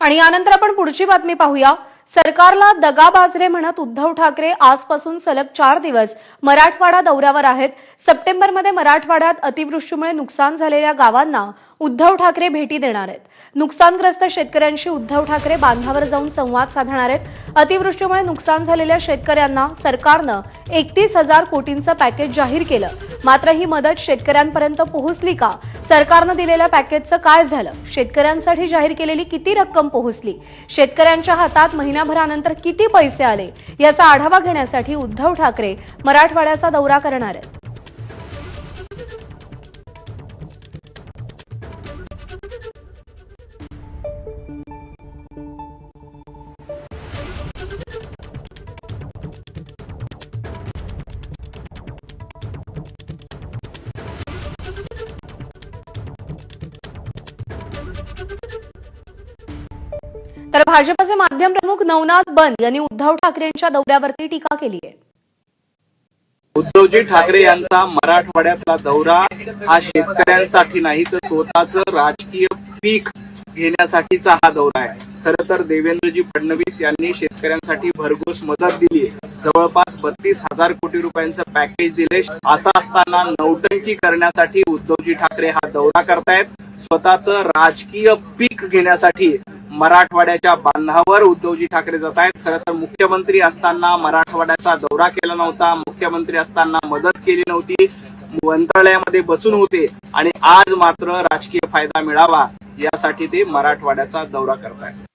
आणि यानंतर आपण पुढची बातमी पाहूया। सरकारला दगाबाजरे म्हणत उद्धव ठाकरे आजपासून सलग 4 दिवस मराठवाडा दौऱ्यावर आहेत। सप्टेंबरमध्ये मराठवाड्यात अतिवृष्टीमुळे नुकसान झालेल्या गावांना उद्धव ठाकरे भेटी देणार आहेत। नुकसानग्रस्त शेतकऱ्यांशी उद्धव ठाकरे बांधावर जाऊन संवाद साधणार आहेत। अतिवृष्टीमुळे नुकसान झालेल्या शेतकऱ्यांना सरकारनं 31,000 कोटींचं पॅकेज जाहीर केलं। मात्र ही मदत शेतकऱ्यांपर्यंत पोहोचली का? सरकारनं दिलेल्या पॅकेजचं काय झालं? शेतकऱ्यांसाठी जाहीर केलेली किती रक्कम पोहोचली? शेतकऱ्यांच्या हातात महिन्याभरानंतर किती पैसे आले? याचा आढावा घेण्यासाठी उद्धव ठाकरे मराठवाड्याचा दौरा करणार आहेत। तर भाजपचे माध्यम प्रमुख नवनाथ बन यांनी उद्धव ठाकरेंच्या दौऱ्यावरती टीका केली आहे। उद्धवजी ठाकरे यांचा मराठवाड्यातला दौरा हा शेतकऱ्यांसाठी नाही तर स्वतःचं राजकीय पीक घेण्यासाठीचा हा दौरा आहे। खरं तर देवेंद्रजी फडणवीस यांनी शेतकऱ्यांसाठी भरघोस मदत दिली, जवळपास 32,000 कोटी रुपयांचं पॅकेज दिले। असं असताना नौटंकी करण्यासाठी उद्धवजी ठाकरे हा दौरा करतायत। स्वतःचं राजकीय पीक घेण्यासाठी मराठवाड्याच्या बांधावर उद्धवजी ठाकरे जात आहेत। खरं तर मुख्यमंत्री असताना मराठवाड्याचा दौरा केला नव्हता, मुख्यमंत्री असताना मदत केली नव्हती, मंत्रालयामध्ये बसून होते आणि आज मात्र राजकीय फायदा मिळावा यासाठी ते मराठवाड्याचा दौरा करतायत।